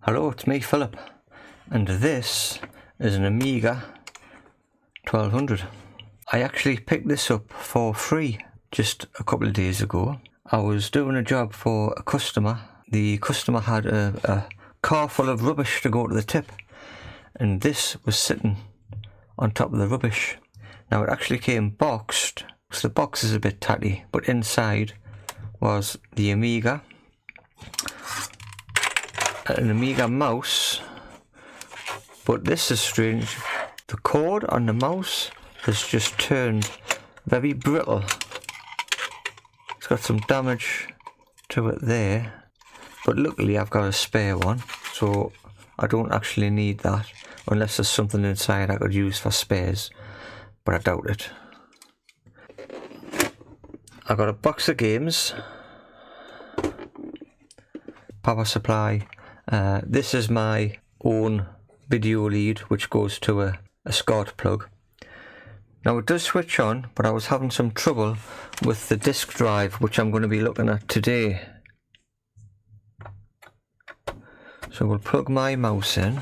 Hello, it's me, Philip, and this is an Amiga 1200. I actually picked this up for free just a couple of days ago. I was doing a job for a customer. The customer had a car full of rubbish to go to the tip, and this was sitting on top of the rubbish. Now it actually came boxed, so the box is a bit tatty, but inside was the Amiga, an Amiga mouse, but this is strange. The cord on the mouse has just turned very brittle. It's got some damage to it there, but luckily I've got a spare one, so I don't actually need that unless there's something inside I could use for spares, but I doubt it. I got a box of games, power supply. This is my own video lead, which goes to a SCART plug. Now it does switch on, but I was having some trouble with the disk drive, which I'm going to be looking at today. So we'll plug my mouse in,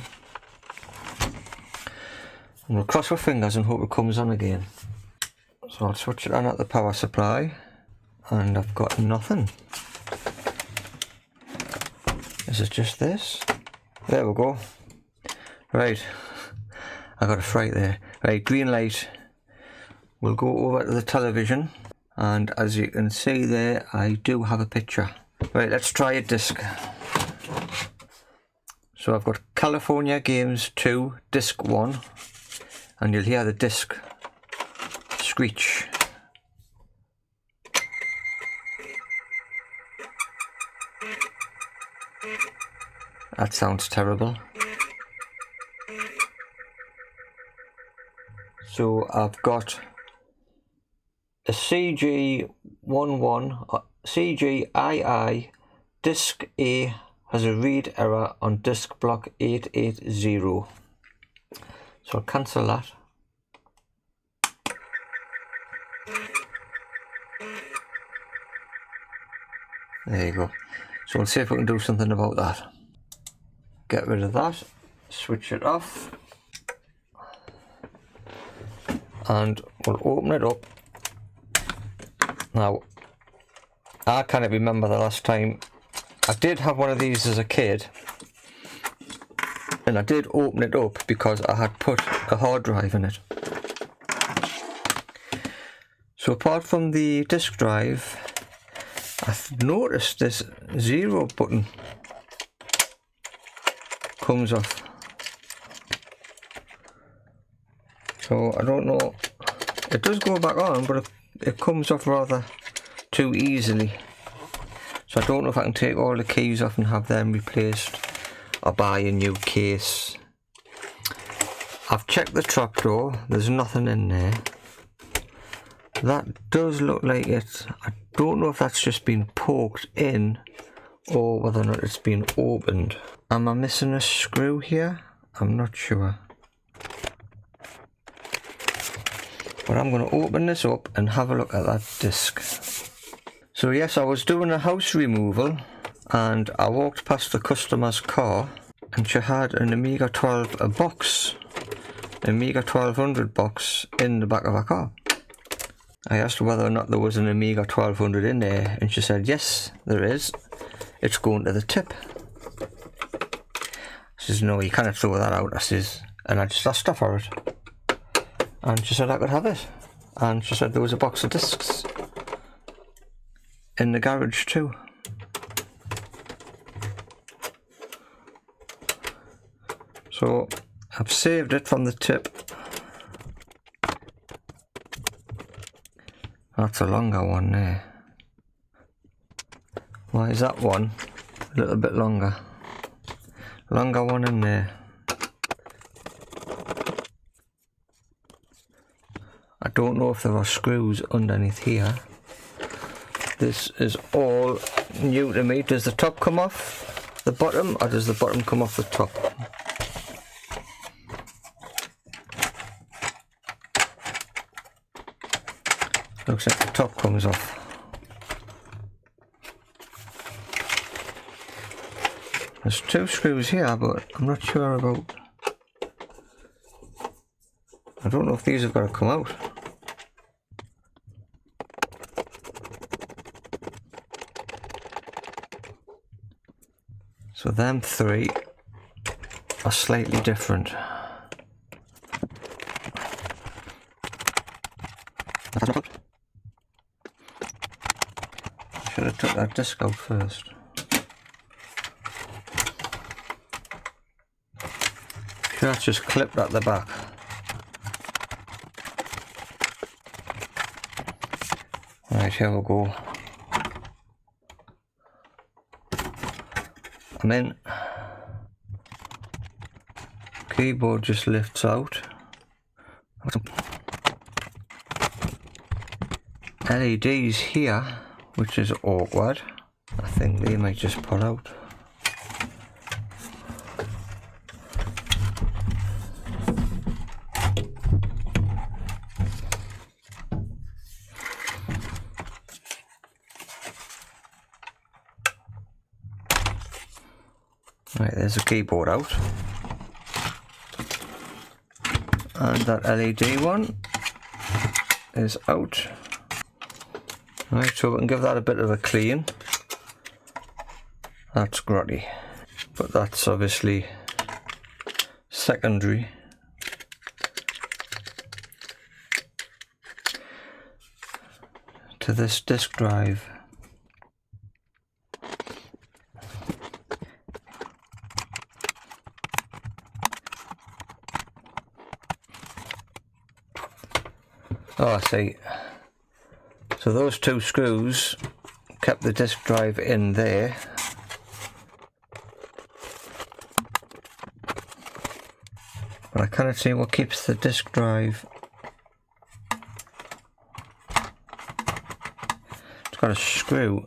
and we'll cross our fingers and hope it comes on again. So I'll switch it on at the power supply, and I've got nothing. Is it just this? There we go. Right, I got a fright there. Right, green light. We'll go over to the television, and as you can see there, I do have a picture. Right, let's try a disc. So I've got California Games 2, disc 1, and you'll hear the disc screech. That sounds terrible. So I've got a CG11, CGII, disc A has a read error on disk block 880. So I'll cancel that. There you go. So we'll see if we can do something about that. Get rid of that, switch it off, and we'll open it up. Now, I can't remember the last time. I did have one of these as a kid, and I did open it up because I had put a hard drive in it. So apart from the disk drive, I've noticed this 0 button comes off. So I don't know, it does go back on, but it comes off rather too easily. So I don't know if I can take all the keys off and have them replaced or buy a new case. I've checked the trapdoor, there's nothing in there. That does look like it. I don't know if that's just been poked in or whether or not it's been opened. Am I missing a screw here? I'm not sure. But I'm going to open this up and have a look at that disc. So yes, I was doing a house removal and I walked past the customer's car and she had an Amiga 12, a box, Amiga 1200 box in the back of her car. I asked her whether or not there was an Amiga 1200 in there, and she said yes, there is. It's going to the tip. I says, no, you cannot throw that out. I says, and I just asked her for it. And she said I could have it. And she said there was a box of discs in the garage too. So I've saved it from the tip. That's a longer one there. Why is that one a little bit longer? Longer one in there. I don't know if there are screws underneath here. This is all new to me. Does the top come off the bottom, or does the bottom come off the top? Looks like the top comes off. There's 2 screws here, but I'm not sure about... I don't know if these have got to come out. So them 3 are slightly different. Should have took that disc out first. Sure, that's just clipped at the back. Right, here we go. I'm in. Keyboard just lifts out. LEDs here, which is awkward. I think they might just pull out. Right, there's the keyboard out. And that LED one is out. Right, so we can give that a bit of a clean. That's grotty, but that's obviously secondary. To this disk drive. Oh, I see. So those 2 screws kept the disk drive in there. But I cannot see what keeps the disk drive. It's got a screw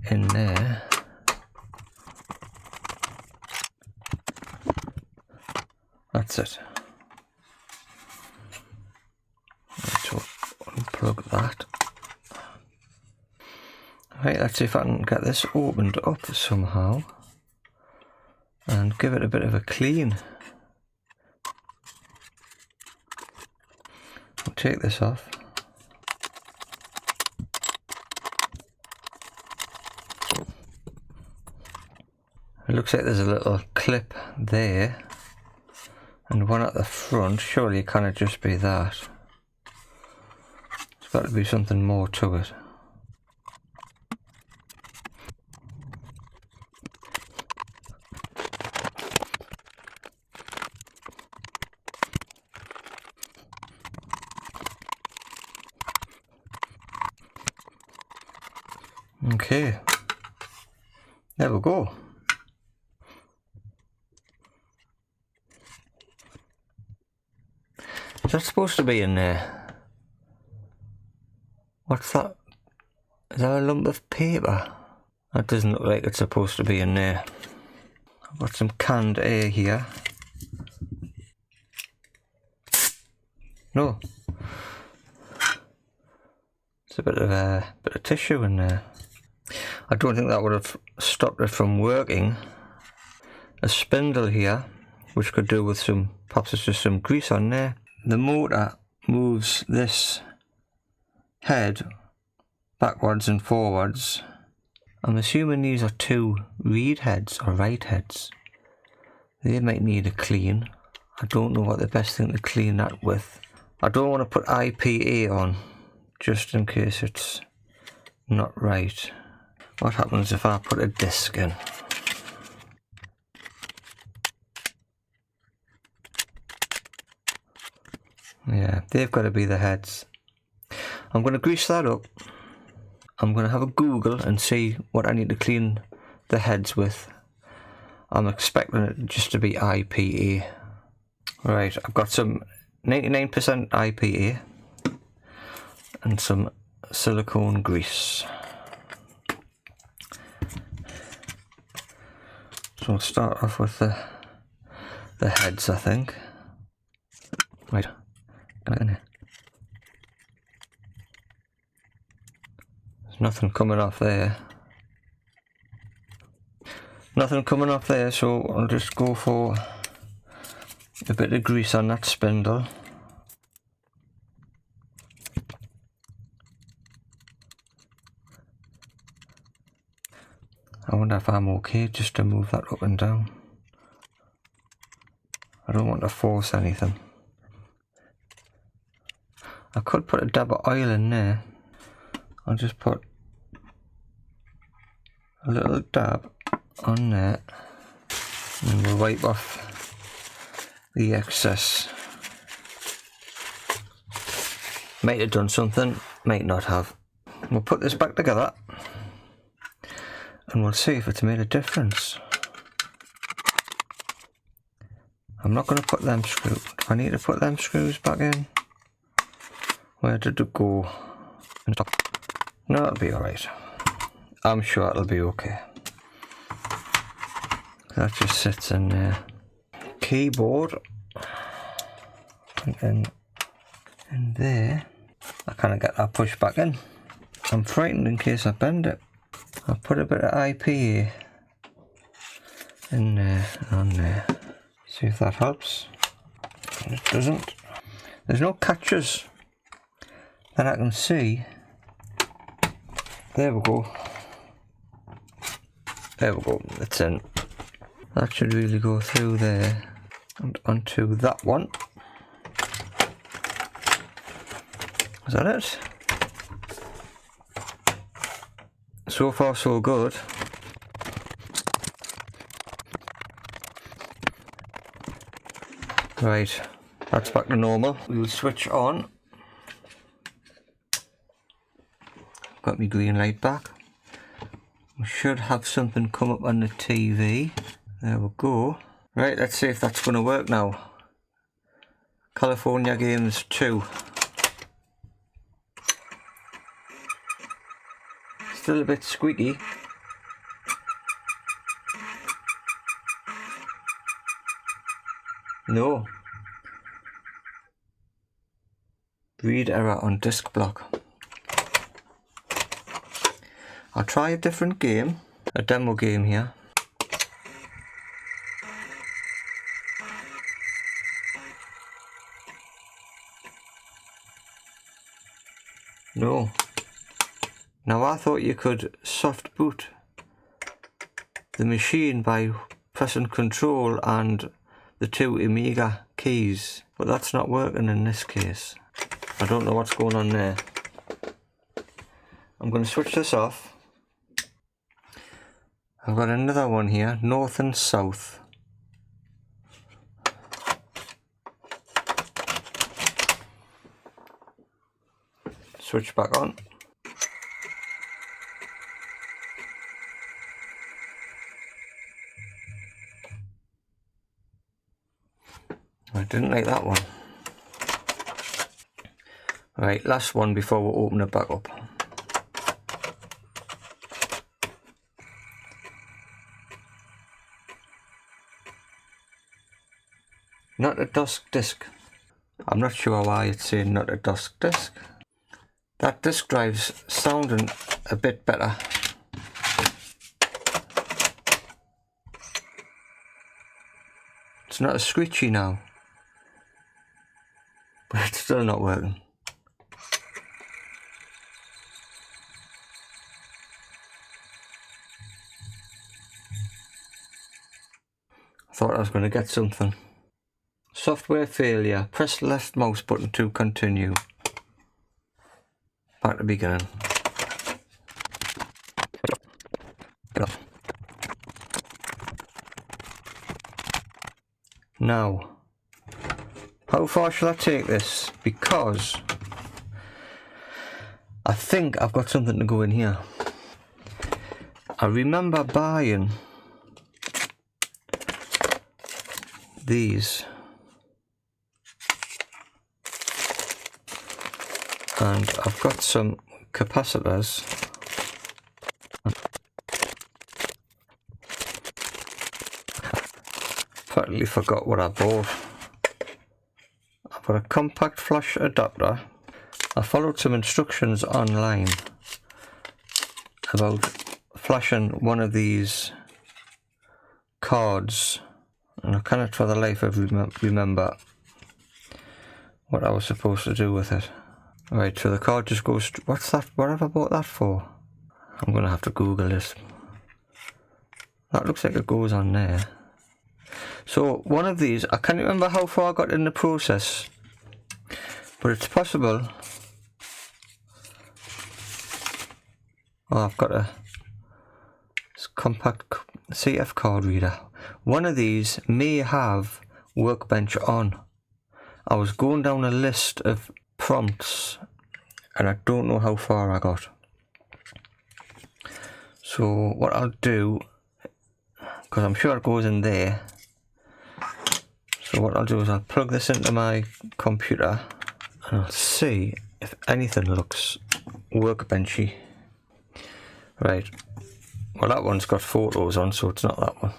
in there. That's it. Unplug that. Right, let's see if I can get this opened up somehow and give it a bit of a clean. I'll take this off. It looks like there's a little clip there and one at the front. Surely it cannot just be that. Got to be something more to it. Okay, there we go. Is that supposed to be in there? What's that? Is that a lump of paper? That doesn't look like it's supposed to be in there. I've got some canned air here. No. It's a bit of tissue in there. I don't think that would have stopped it from working. A spindle here, which could do with some, perhaps it's just some grease on there. The motor moves this head backwards and forwards. I'm assuming these are 2 read heads or write heads. They might need a clean. I don't know what the best thing to clean that with. I don't want to put IPA on just in case it's not right. What happens if I put a disc in? Yeah, they've got to be the heads. I'm going to grease that up. I'm going to have a Google and see what I need to clean the heads with. I'm expecting it just to be IPA. Right, I've got some 99% IPA and some silicone grease. So I'll start off with the heads, I think. Right, get it in here. There's nothing coming off there. Nothing coming off there, so I'll just go for a bit of grease on that spindle. I wonder if I'm okay just to move that up and down. I don't want to force anything. I could put a dab of oil in there. I'll just put a little dab on there and we'll wipe off the excess. Might have done something, might not have. We'll put this back together and we'll see if it's made a difference. I'm not going to put them screws. Do I need to put them screws back in? Where did it go? No, it'll be alright. I'm sure it'll be okay. That just sits in there. Keyboard. And in there. I can't get that pushed back in. I'm frightened in case I bend it. I'll put a bit of IPA in there, on there. See if that helps. And it doesn't. There's no catches that I can see. There we go. There we go. It's in. That should really go through there and onto that one. Is that it? So far so good. Right, that's back to normal. We'll switch on. Got my green light back. We should have something come up on the TV. There we go. Right, let's see if that's going to work now. California Games 2. Still a bit squeaky. No. Read error on disk block. I'll try a different game, a demo game here. No. Now I thought you could soft boot the machine by pressing Control and the two Amiga keys, but that's not working in this case. I don't know what's going on there. I'm going to switch this off. I've got another one here, north and south. Switch back on. I didn't like that one. Right, last one before we open it back up. Not a disk disc. I'm not sure why it's saying not a disk disc. That disk drive's sounding a bit better. It's not as screechy now, but it's still not working. I thought I was going to get something. Software failure. Press left mouse button to continue. Back to beginning. Now, how far shall I take this? Because I think I've got something to go in here. I remember buying these. And I've got some capacitors. Totally forgot what I bought. I've got a compact flash adapter. I followed some instructions online about flashing one of these cards, and I cannot for the life of remember what I was supposed to do with it. Right, so the card just goes, what's that, what have I bought that for? I'm going to have to Google this. That looks like it goes on there. So one of these, I can't remember how far I got in the process, but it's possible. Oh, I've got a compact CF card reader. One of these may have Workbench on. I was going down a list of prompts and I don't know how far I got. So what I'll do, because I'm sure it goes in there, so what I'll do is I'll plug this into my computer and I'll see if anything looks workbenchy. Right, well that one's got photos on, so it's not that one.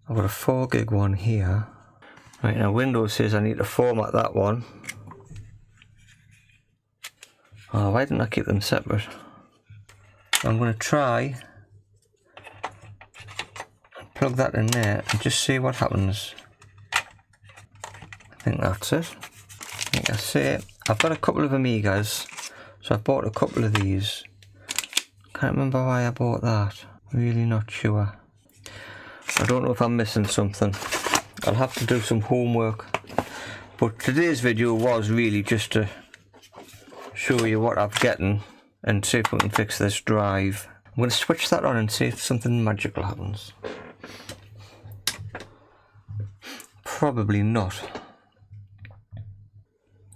I've got a 4 gig one here. Right, now Windows says I need to format that one. Oh, why didn't I keep them separate? I'm going to try and plug that in there and just see what happens. I think that's it. Like I say, I've got a couple of Amigas, so I've bought a couple of these. Can't remember why I bought that. Really not sure. I don't know if I'm missing something. I'll have to do some homework. But today's video was really just to show you what I'm getting and see if we can fix this drive. I'm going to switch that on and see if something magical happens. Probably not.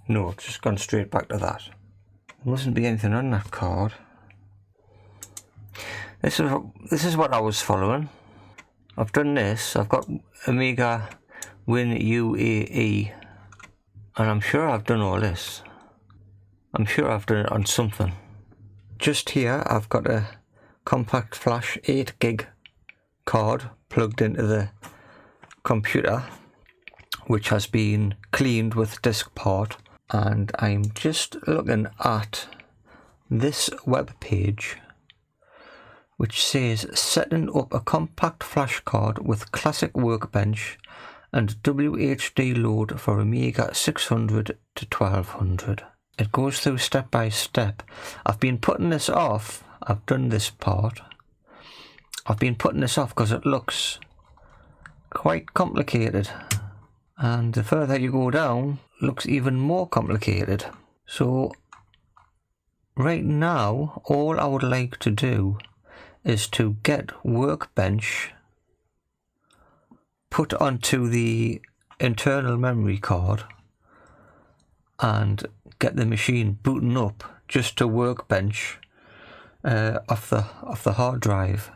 No, it's just gone straight back to that. There mustn't be anything on that card. This is what I was following. I've done this. I've got Amiga Win UAE, and I'm sure I've done all this. I'm sure I've done it on something. Just here I've got a compact flash 8 gig card plugged into the computer, which has been cleaned with disk part, and I'm just looking at this web page which says setting up a compact flash card with classic Workbench and WHD load for Amiga 600 to 1200. It goes through step by step. I've been putting this off. I've done this part. I've been putting this off because it looks quite complicated, and the further you go down, it looks even more complicated. So right now all I would like to do is to get Workbench put onto the internal memory card and get the machine booting up just to Workbench off the hard drive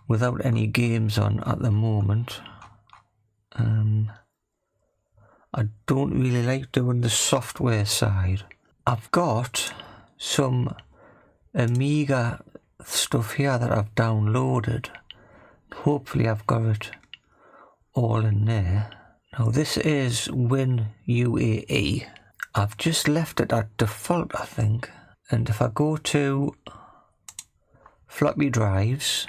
without any games on at the moment. I don't really like doing the software side. I've got some Amiga stuff here that I've downloaded. Hopefully I've got it all in there. Now this is Win UAE. I've just left it at default, I think. And if I go to floppy drives,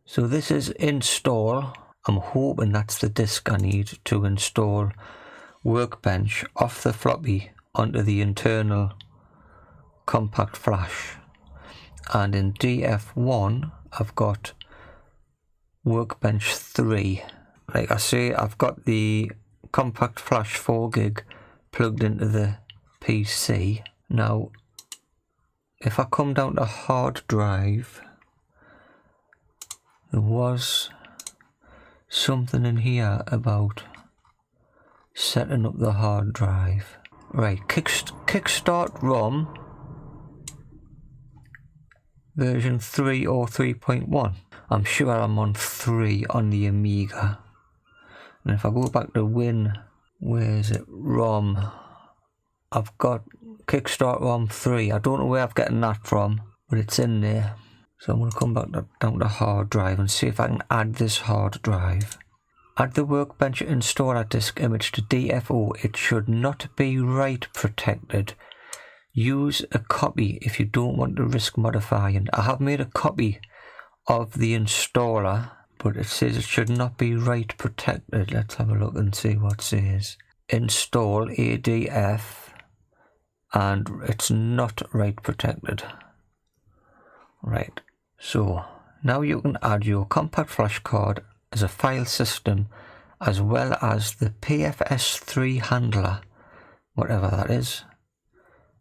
so this is install. I'm hoping that's the disk I need to install Workbench off the floppy onto the internal compact flash. And in DF1 I've got Workbench 3. Like I say, I've got the compact flash 4 gig plugged into the PC. Now if I come down to hard drive, there was something in here about setting up the hard drive. Right, kickstart ROM version 3 or 3.1. I'm sure I'm on 3 on the Amiga. And if I go back to Win, where is it? ROM. I've got kickstart ROM 3. I don't know where I've gotten that from, but it's in there. So I'm going to come back down to hard drive and see if I can add this hard drive. Add the Workbench installer disk image to DFO. It should not be write protected. Use a copy if you don't want to risk modifying. I have made a copy of the installer, but it says it should not be write protected. Let's have a look and see what it says. Install ADF, and it's not write protected. Right, so now you can add your compact flash card as a file system, as well as the PFS3 handler, whatever that is.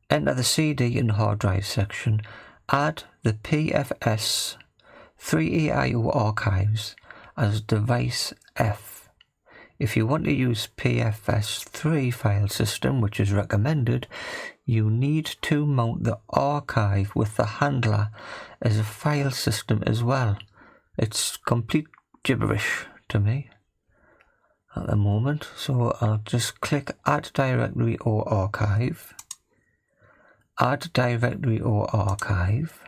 Enter the CD and hard drive section, add the PFS3AIO archives as device F. If you want to use PFS3 file system, which is recommended, you need to mount the archive with the handler as a file system as well. It's complete gibberish to me at the moment, so I'll just click add directory or archive. Add directory or archive.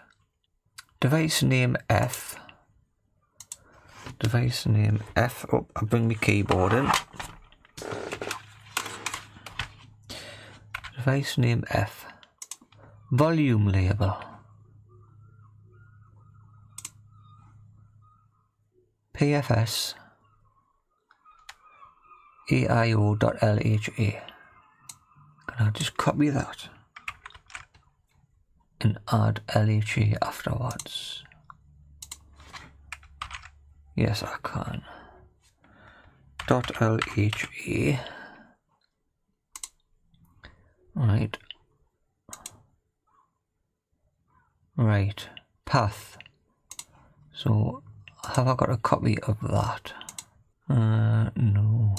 Device name F. Device name F. Oh, I'll bring my keyboard in. Device name F. Volume label. PFS AIO.LHA. Can I just copy that and add LHA afterwards? Yes, I can. .LHA. Right. Right. Path. So, have I got a copy of that? No.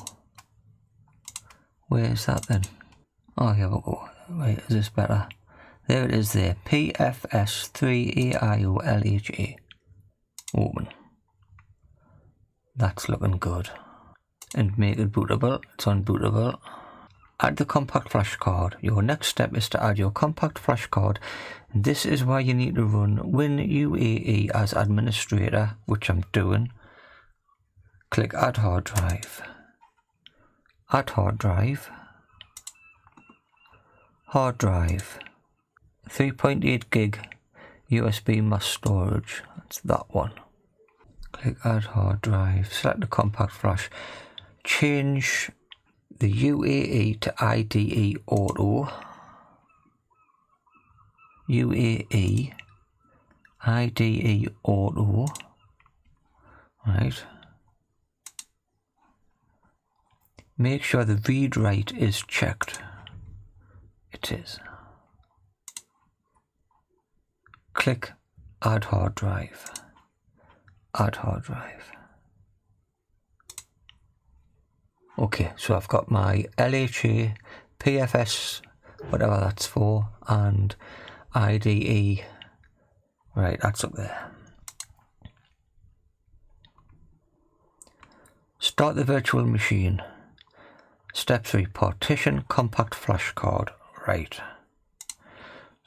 Where is that then? Oh, here we go. Right, is this better? There it is there. PFS3AIO.LHA. Open. That's looking good. And make it bootable. It's unbootable. Add the compact flash card. Your next step is to add your compact flash card. This is why you need to run WinUAE as administrator, which I'm doing. Click add hard drive. Add hard drive. Hard drive. 3.8 gig USB mass storage. That's that one. Click add hard drive. Select the compact flash. Change the UAE to IDE auto. UAE IDE auto. Right. Make sure the read write is checked. It is. Click add hard drive. Add hard drive. Okay, so I've got my LHA, PFS, whatever that's for, and IDE. Right, that's up there. Start the virtual machine. Step 3, partition compact flash card. Right.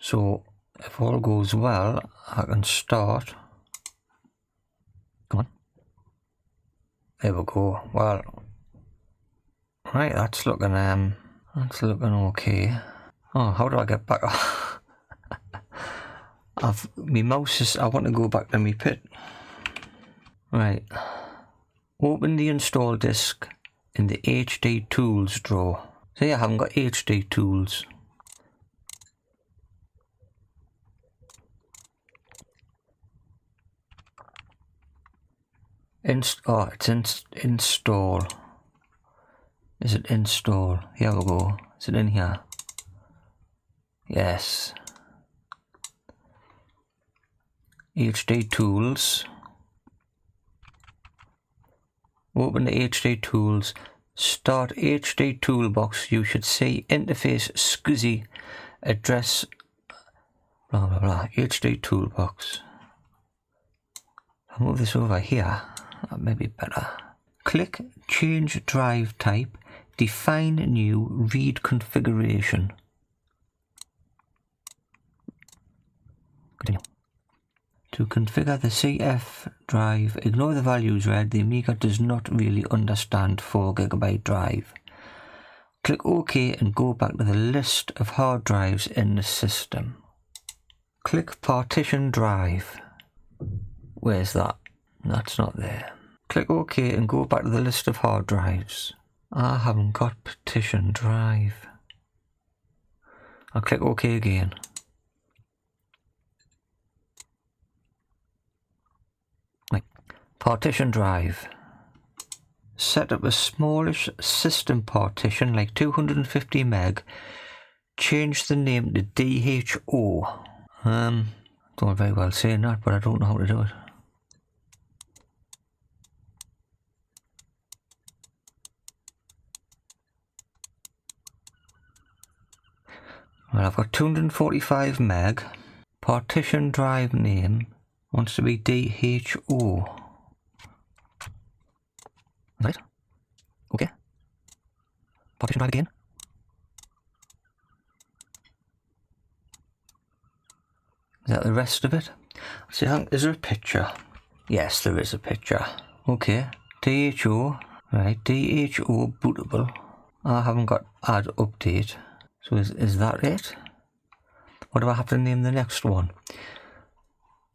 So, if all goes well, I can start. Come on. There we go. Well, right, that's looking okay. Oh, how do I get back? My mouse is, I want to go back to my pit. Right. Open the install disk in the HD tools drawer. See, I haven't got HD tools. It's install. Is it install? Here we go. Is it in here? Yes. HD tools. Open the HD tools. Start HD toolbox. You should see interface SCSI address blah blah blah. HD toolbox. I'll move this over here. That may be better. Click change drive type. Define new read configuration. Continue. To configure the CF drive, ignore the values read. The Amiga does not really understand 4 GB drive. Click OK and go back to the list of hard drives in the system. Click partition drive. Where's that? That's not there. Click OK and go back to the list of hard drives. I haven't got partition drive. I'll click OK again. Right. Partition drive. Set up a smallish system partition like 250 meg. Change the name to DHO. Don't very well saying that, but I don't know how to do it. Well, I've got 245 meg. Partition drive name wants to be DHO. Right? Okay. Partition drive again. Is that the rest of it? See, is there a picture? Yes, there is a picture. Okay. DHO. Right, DHO bootable. I haven't got add update. So is that it? What do I have to name the next one?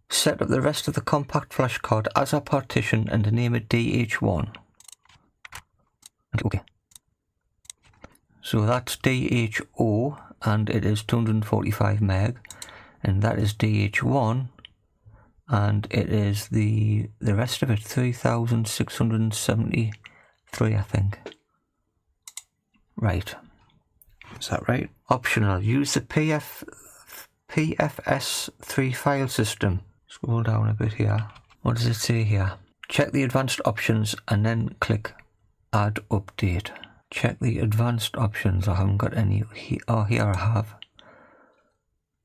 Set up the rest of the compact flash card as a partition and name it DH1. Okay. So that's DHO and it is 245 meg, and that is DH1 and it is the rest of it 3673, I think. Right. Is that right? Optional. Use the PFS3 file system. Scroll down a bit here. What does it say here? Check the advanced options and then click add update. Check the advanced options. I haven't got any. Oh, here I have.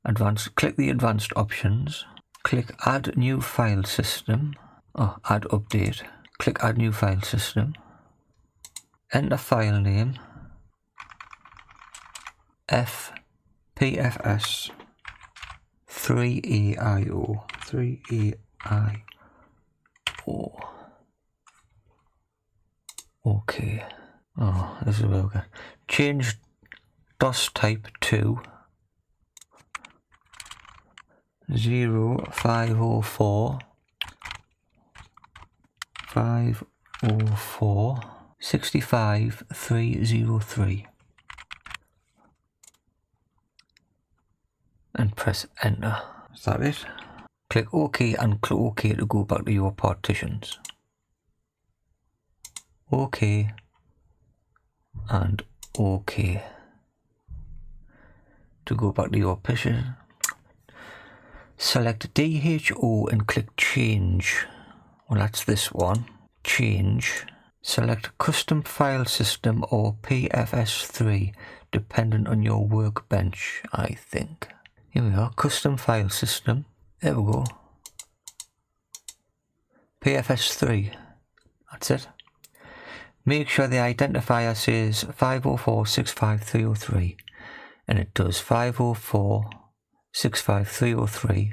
Advanced. Click the advanced options. Click add new file system. Oh, add update. Click add new file system. Enter file name. PFS 3AIO 3AIO. Okay. Oh, this is okay. Change DOS type to 0504 504 65303. And press enter. Is that it? Click OK and click OK to go back to your partitions. OK and OK to go back to your partition. Select DHO and click change. Well, that's this one. Change. Select custom file system or PFS3 dependent on your workbench, I think. Here we are, custom file system. There we go. PFS3. That's it. Make sure the identifier says 504-65303. And it does 504-65303.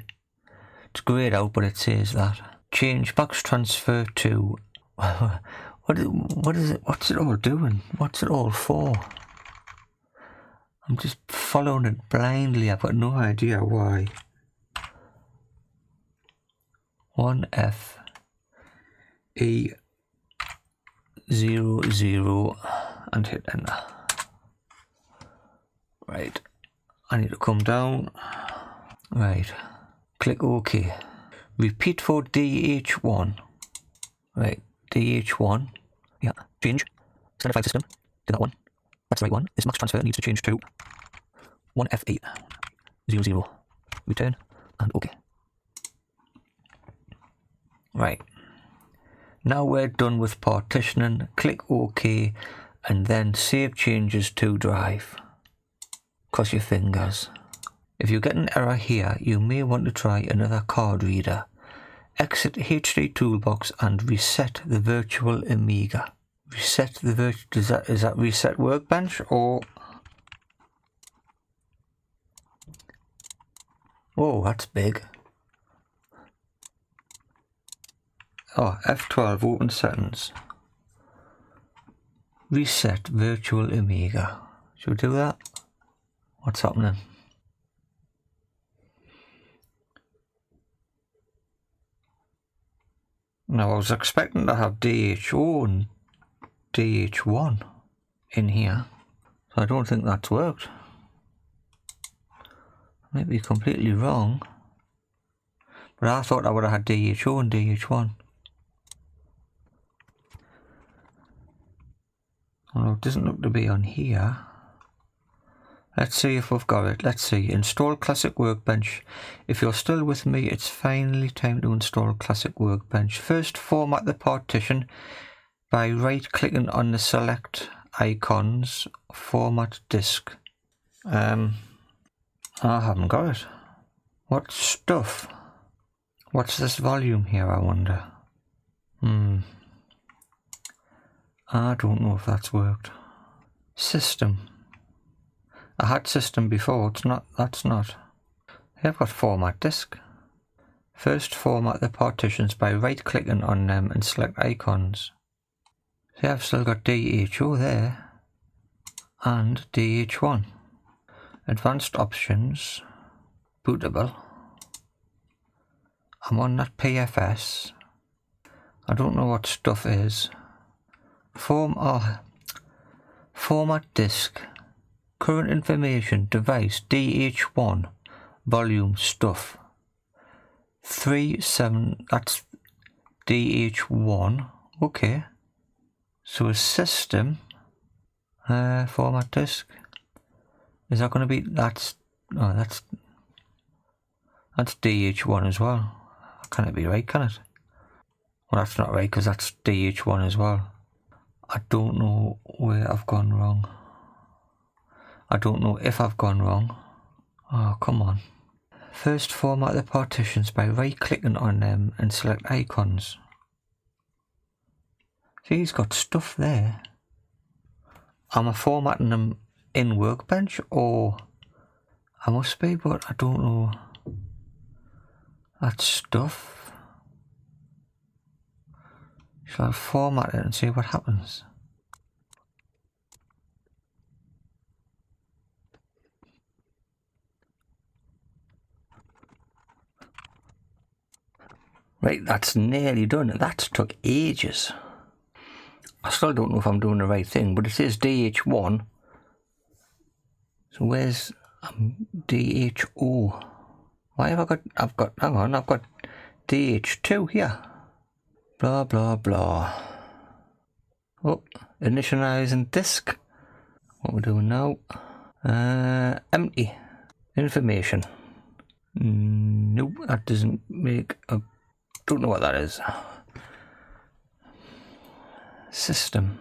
It's grayed out, but it says that. Change box transfer to... what is it? What's it all doing? What's it all for? I'm just following it blindly. I've got no idea why. 1FE00 and hit enter. Right. I need to come down. Right. Click OK. Repeat for DH1. Right. DH1. Yeah. Change. Standard file system. Do that one. That's the right one. This max transfer needs to change to 1F800. Return and OK. Right. Now we're done with partitioning. Click OK and then save changes to drive. Cross your fingers. If you get an error here, you may want to try another card reader. Exit HD Toolbox and reset the virtual Amiga. Reset the is that reset Workbench or... Whoa, that's big. Oh, F12 open settings. Reset virtual Amiga. Should we do that? What's happening? Now I was expecting to have DHO and DH1 in here, so I don't think that's worked. I might be completely wrong, but I thought I would have had DHO and DH1. Well, it doesn't look to be on here. Let's see if we've got it. Let's see. Install Classic Workbench. If you're still with me, it's finally time to install Classic Workbench. First, format the partition by right-clicking on the select icons, format disk. I haven't got it. What stuff? What's this volume here, I wonder? I don't know if that's worked. System. I had system before, it's not, that's not. I've got format disk. First format the partitions by right clicking on them and select icons. See, I've still got DHO there and DH1. Advanced options, bootable. I'm on that PFS. I don't know what stuff is. Format disk. Current information, device, DH1, volume, stuff. 37, that's DH1, okay. So a system, format disk, is that going to be, that's DH1 as well. Can it be right, can it? Well, that's not right, because that's DH1 as well. I don't know where I've gone wrong. I don't know if I've gone wrong. Oh, come on. First, format the partitions by right-clicking on them and select icons. See, he's got stuff there. Am I formatting them in Workbench, or I must be, but I don't know. That's stuff. Shall I format it and see what happens? Right, that's nearly done. That took ages. I still don't know if I'm doing the right thing, but it says DH1. So where's DHO? Why have I've got DH2 here. Blah, blah, blah. Oh, initializing disk. What we're doing now? Empty. Information. Nope, that doesn't make a... Don't know what that is. System.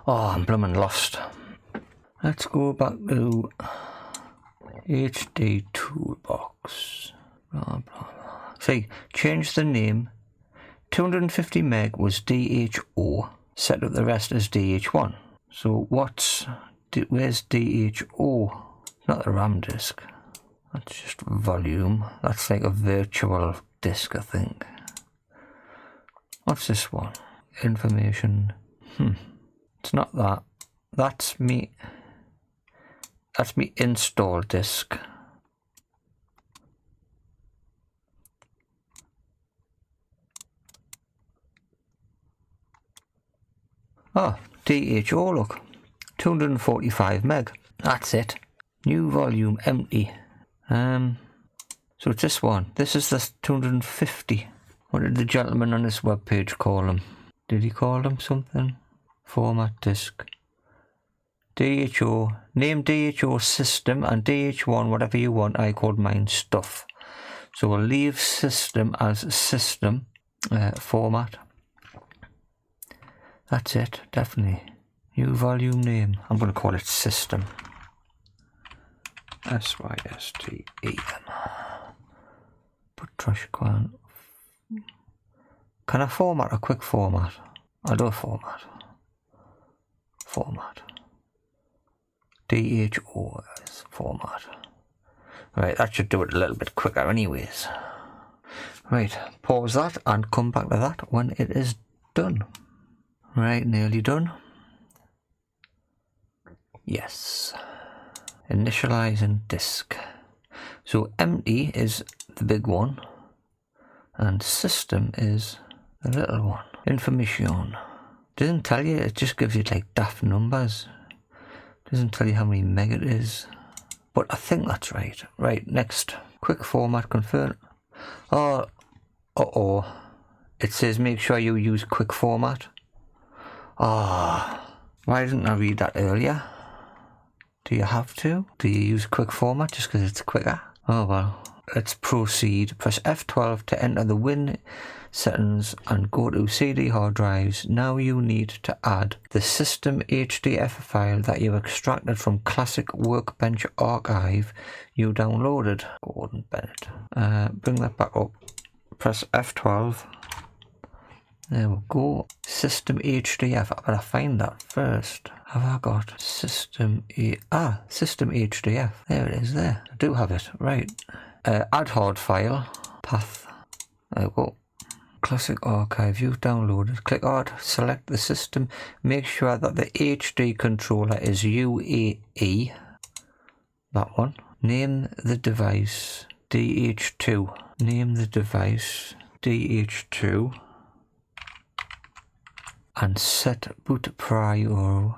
Oh, I'm blooming lost. Let's go back to HD Toolbox. Blah, blah, blah. See, change the name. 250 meg was DHO. Set up the rest as DH1. So where's DHO? Not the RAM disk. That's just volume. That's like a virtual disk, I think. What's this one? Information. It's not that. That's me install disk. Oh, DHO, look. 245 meg. That's it. New volume, empty. So it's this one. This is the 250. What did the gentleman on this webpage call them? Did he call them something? Format disk. DHO. Name DHO system and DH1, whatever you want. I called mine stuff. So we'll leave system as system format. That's it, definitely. New volume name. I'm going to call it system. SYSTEM. Put trash can. Can I format a quick format? I'll do a format. Format. DHO is format. Right, that should do it a little bit quicker anyways. Right, pause that and come back to that when it is done. Right, nearly done. Yes. Initializing disk. So empty is the big one, and system is The little one. Information. Doesn't tell you, it just gives you like daft numbers. Doesn't tell you how many meg it is. But I think that's right. Right, next. Quick format confirm. Oh, uh-oh. It says make sure you use quick format. Ah, why didn't I read that earlier? Do you have to? Do you use quick format just because it's quicker? Oh well. Let's proceed. Press F12 to enter the Win settings and go to CD hard drives. Now you need to add the system HDF file that you extracted from classic Workbench archive you downloaded. Gordon Bennett. Bring that back up. Press F12. There we go. System HDF. I better find that first. Have I got system system HDF? There it is there. I do have it. Right. Add hard file. Path. There we go. Classic archive. You've downloaded. Click add. Select the system. Make sure that the HD controller is UAE. That one. Name the device DH2. Name the device DH2. And set boot prior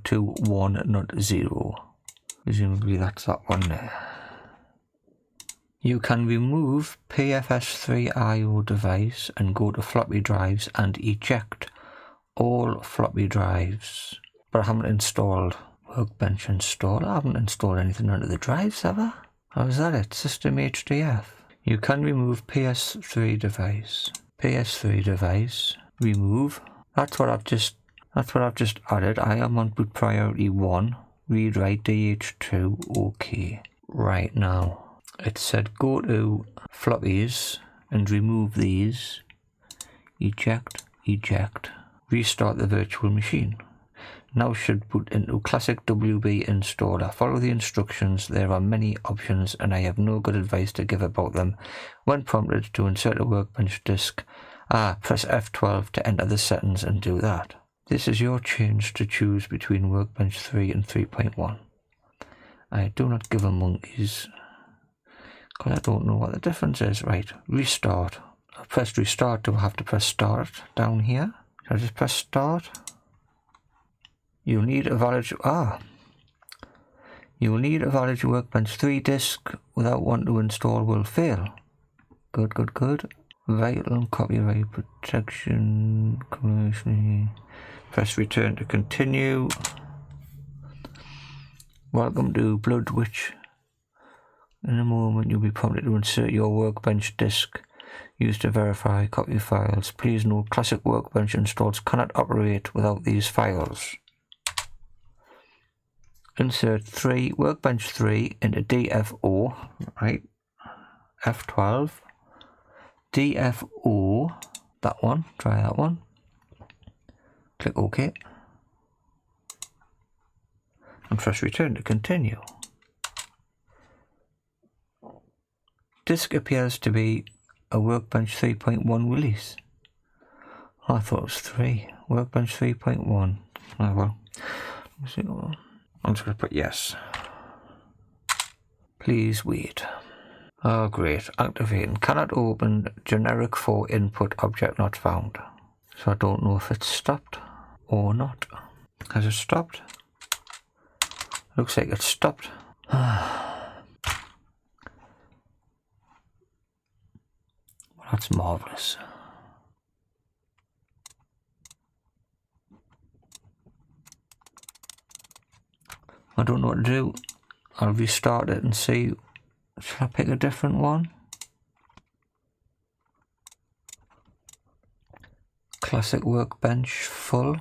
to 1, not 0. Presumably that's that one there. You can remove PFS3 IO device and go to floppy drives and eject all floppy drives. But I haven't installed Workbench install. I haven't installed anything under the drives, have I? How is that it? System HDF. You can remove PS3 device. PS3 device. Remove. That's what I've just added. I am on boot priority 1. Read write DH2. Okay. Right now. It said go to floppies and remove these. Eject. Restart the virtual machine. Now should boot into classic WB installer. Follow the instructions. There are many options and I have no good advice to give about them. When prompted to insert a Workbench disk, press F12 to enter the settings and do that. This is your change to choose between Workbench 3 and 3.1. I do not give a monkeys, because I don't know what the difference is. Right, restart. I pressed restart. Do I have to press start down here? Should I just press start? You'll need a valid Workbench 3 disk. Without one to install will fail. Good. Vital copyright protection. Press return to continue. Welcome to Blood Witch. In a moment you'll be prompted to insert your Workbench disk used to verify copy files. Please note classic Workbench installs cannot operate without these files. Insert Workbench 3 into DFO, right? F12. DFO, that one, try that one. Click OK. And press return to continue. Disk appears to be a Workbench 3.1 release. I thought it was 3. Workbench 3.1. Oh well. I'm just going to put yes. Please wait. Oh great, activating. Cannot open generic for input object not found. So I don't know if it's stopped or not. Has it stopped? Looks like it's stopped. That's marvellous. I don't know what to do. I'll restart it and see. Should I pick a different one? Classic Workbench full.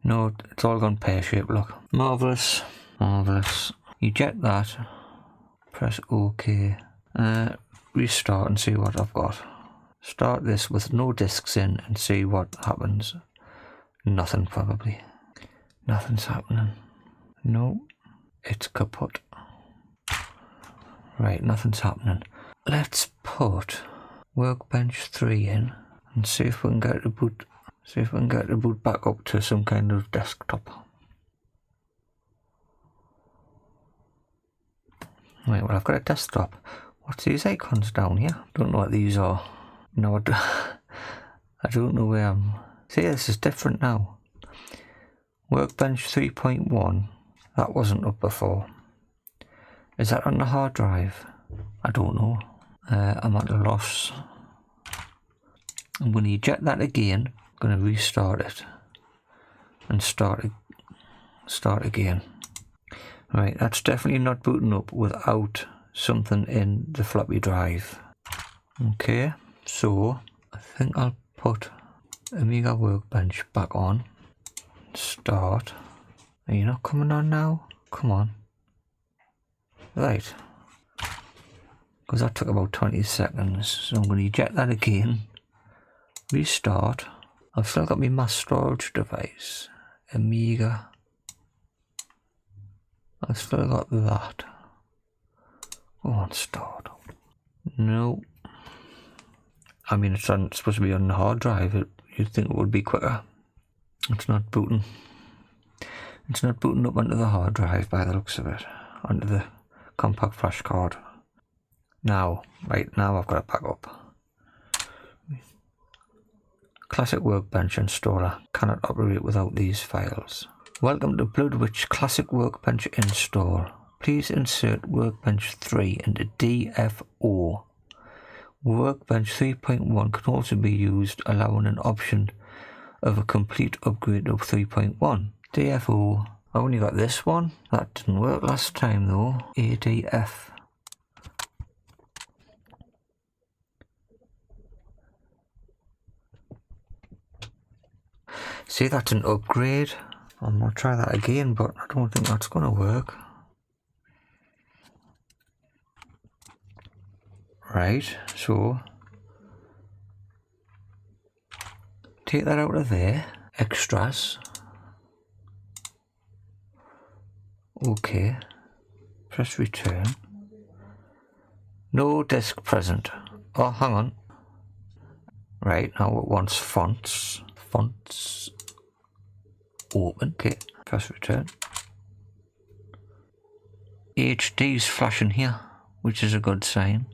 No, it's all gone pear-shaped, look. Marvellous. Eject that. Press OK. Restart and see what I've got. Start this with no discs in and see what happens. Nothing probably. Nothing's happening. No, it's kaput. Right, nothing's happening. Let's put Workbench 3 in and see if we can get it to boot See if we can get the boot back up to some kind of desktop. Right, well, I've got a desktop. What's these icons down here? Don't know what these are. No, I don't know where I'm... See, this is different now. Workbench 3.1. That wasn't up before. Is that on the hard drive? I don't know. I'm at a loss. I'm going to eject that again. I'm going to restart it. And start again. Right, that's definitely not booting up without something in the floppy drive. Okay, so I think I'll put Amiga Workbench back on. Start. Are you not coming on now? Come on. Right. Because that took about 20 seconds. So I'm going to eject that again. Restart. I've still got my mass storage device. Amiga. I've still got that. Go on, start. No. I mean, it's supposed to be on the hard drive. You'd think it would be quicker. It's not booting. It's not booting up onto the hard drive by the looks of it. Onto the compact flash card. Now, right now I've got it back up. Classic Workbench installer cannot operate without these files. Welcome to Bloodwitch Classic Workbench install. Please insert Workbench 3 into DFO. Workbench 3.1 can also be used, allowing an option of a complete upgrade of 3.1. DFO. I only got this one. That didn't work last time though. ADF. See, that's an upgrade. I'm going to try that again, but I don't think that's going to work. Right, so take that out of there. Extras. Okay. Press return. No disk present. Oh, hang on. Right, now it wants fonts. Fonts. Open. Okay, press return. HD's flashing here, which is a good sign.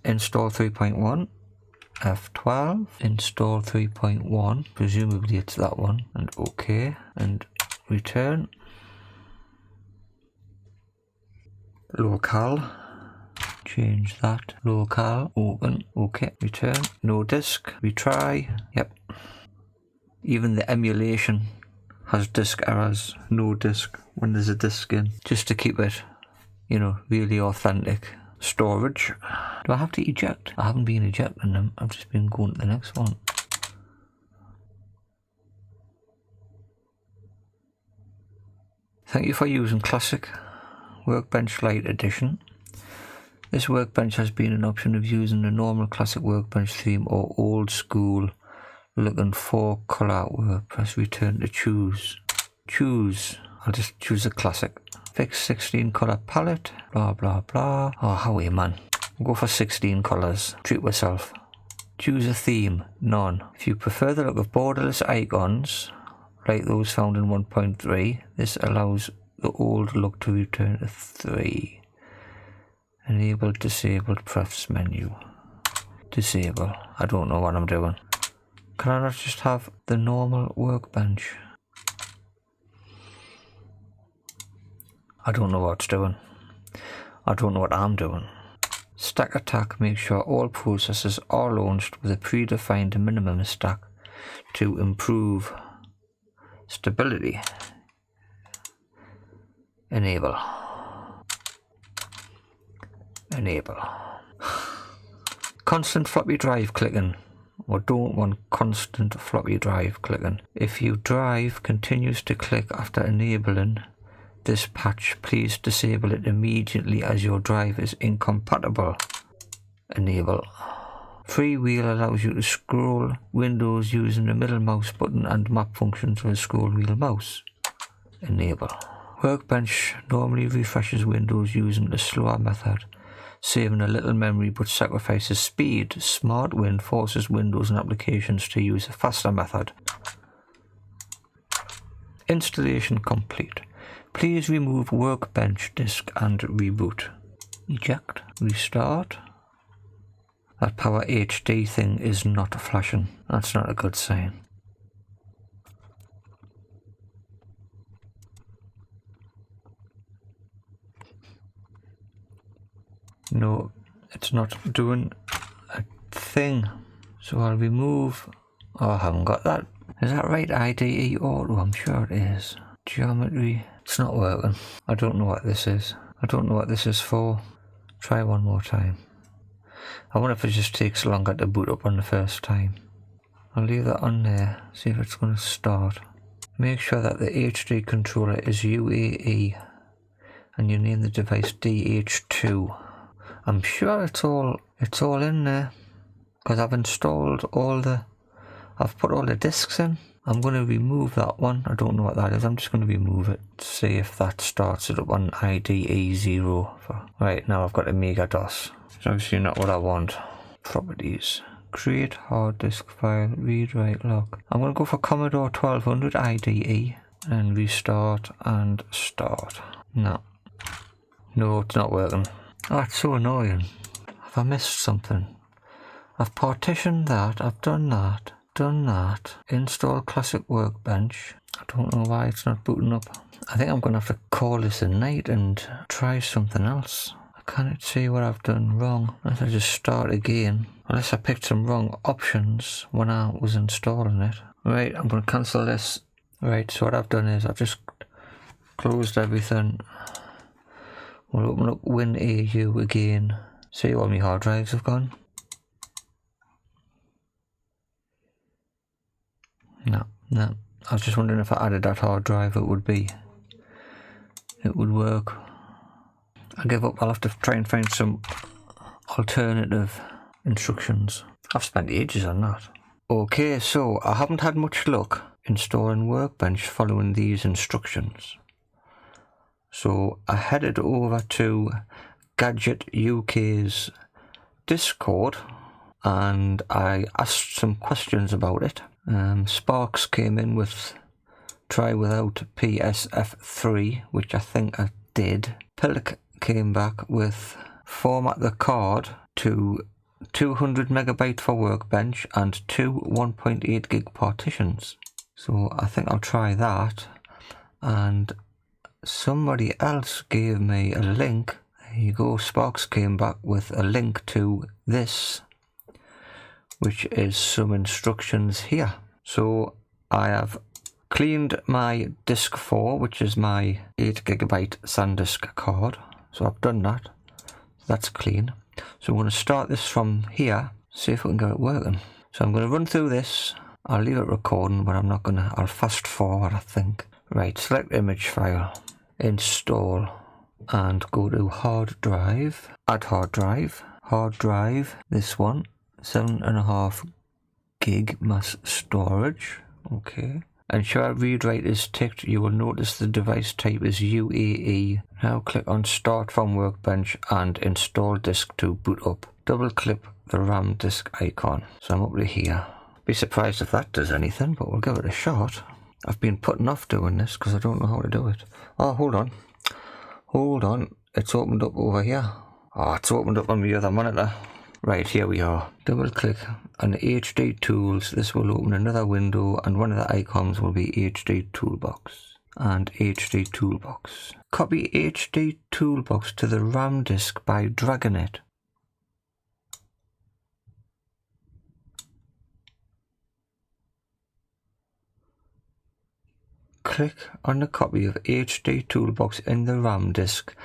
Install 3.1. F12. Install 3.1. Presumably it's that one. And OK. And return. Local. Change that. Local. Open. OK. Return. No disk. Retry. Yep. Even the emulation has disk errors. No disk when there's a disk in. Just to keep it, you know, really authentic. Storage. Do I have to eject? I haven't been ejecting them. I've just been going to the next one. Thank you for using Classic Workbench Lite Edition. This workbench has been an option of using the normal Classic Workbench theme or old school looking for colour work. Press return to choose. Choose. I'll just choose a Classic. Fix 16 colour palette. Blah blah blah. Oh, Howie man. Go for 16 colours. Treat yourself. Choose a theme. None. If you prefer the look of borderless icons, like those found in 1.3, this allows the old look to return to 3. Enable disabled prefs menu. Disable. I don't know what I'm doing. Can I not just have the normal workbench? I don't know what it's doing. I don't know what I'm doing. Stack attack makes sure all processes are launched with a predefined minimum stack to improve stability. Enable. Enable. Constant floppy drive clicking. Or don't want constant floppy drive clicking. If your drive continues to click after enabling this patch, please disable it immediately as your drive is incompatible. Enable. Freewheel allows you to scroll windows using the middle mouse button and map functions with a scroll wheel mouse. Enable. Workbench normally refreshes windows using the slower method. saving a little memory but sacrifices speed. SmartWin forces Windows and applications to use a faster method. Installation complete. Please remove Workbench disk and reboot. Eject, restart. That Power HD thing is not flashing. That's not a good sign. No, it's not doing a thing. So I'll remove... Oh, I haven't got that. Is that right? IDE Auto? I'm sure it is. Geometry. It's not working. I don't know what this is. I don't know what this is for. Try one more time. I wonder if it just takes longer to boot up on the first time. I'll leave that on there. See if it's going to start. Make sure that the HD controller is UAE and you name the device DH2. I'm sure it's all in there because I've installed I've put all the discs in. I'm going to remove that one. I don't know what that is. I'm just going to remove it. See if that starts it up on IDE 0. Right, now I've got Amiga DOS. It's obviously not what I want. Properties. Create hard disk file. Read, write, lock. I'm going to go for Commodore 1200 IDE and restart and start. No, it's not working. Oh, it's so annoying. Have I missed something? I've partitioned that. I've done that. Install classic Workbench. I don't know why it's not booting up. I think I'm going to have to call this a night and try something else. I can't see what I've done wrong. Unless I just start again. Unless I picked some wrong options when I was installing it. Right, I'm going to cancel this. Right, so what I've done is I've just closed everything. We'll open up WinAU again. See what my hard drives have gone. No. I was just wondering if I added that hard drive it would work. I give up. I'll have to try and find some alternative instructions. I've spent ages on that. Okay, so I haven't had much luck installing Workbench following these instructions. So I headed over to Gadget UK's Discord and I asked some questions about it. Sparks came in with try without PSF3, which I think I did. Pilk came back with format the card to 200 megabyte for Workbench and 2 1.8 gig partitions. So I think I'll try that. And somebody else gave me a link. There you go. Sparks came back with a link to this, which is some instructions here. So I have cleaned my disk 4, which is my 8 gigabyte SanDisk card. So I've done that. That's clean. So I'm going to start this from here, see if we can get it working. So I'm going to run through this. I'll leave it recording, but I'm not going to, I'll fast forward, I think. Right, select image file, install, and go to hard drive, add hard drive, this one, 7.5 gig mass storage. Okay. Ensure read write is ticked. You will notice the device type is UAE. Now click on start from Workbench and install disk to boot up. Double click the RAM disk icon. So I'm up to here. Be surprised if that does anything, but we'll give it a shot. I've been putting off doing this because I don't know how to do it. Oh, hold on. It's opened up over here. Oh, it's opened up on the other monitor. Right, here we are. Double click on HD Tools. This will open another window and one of the icons will be HD Toolbox and HD Toolbox. Copy HD Toolbox to the RAM disk by dragging it. Click on the copy of HD Toolbox in the RAM disk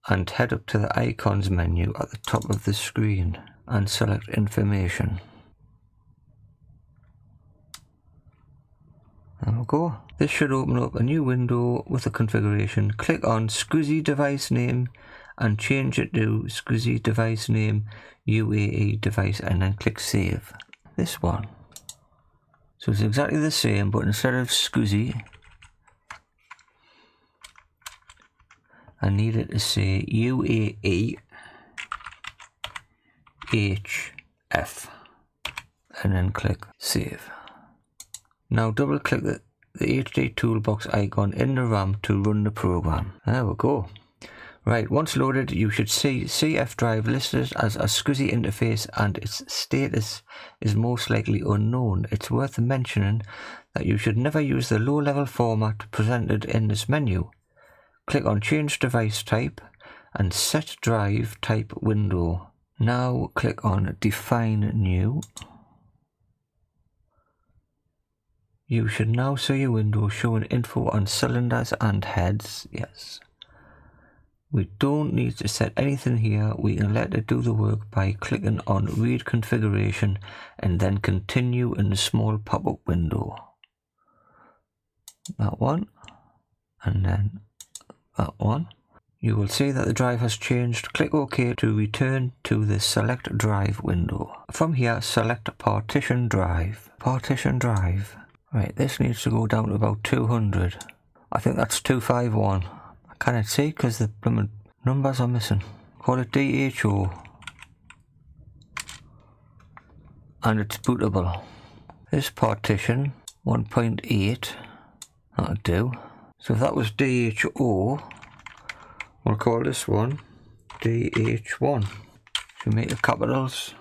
and head up to the icons menu at the top of the screen and select information. There we go. This should open up a new window with a configuration. Click on SCSI device name and change it to SCSI device name UAE device and then click save. This one. So it's exactly the same, but instead of SCSI, I need it to say UAE HF and then click save. Now double click the HD toolbox icon in the RAM to run the program. There we go. Right, once loaded you should see CF drive listed as a SCSI interface and its status is most likely unknown. It's worth mentioning that you should never use the low-level format presented in this menu. Click on Change Device Type and Set Drive Type window. Now click on Define New. You should now see a window showing info on cylinders and heads. Yes. We don't need to set anything here. We can let it do the work by clicking on Read Configuration and then Continue in the small pop-up window. That one. And then that one. You will see that the drive has changed. Click OK to return to the Select Drive window. From here, select Partition Drive. Partition Drive. Right, this needs to go down to about 200. I think that's 251. I cannot see because the numbers are missing. Call it DHO. And it's bootable. This partition, 1.8. That'll do. So if that was DHO, we'll call this one DH1. So make the capitals.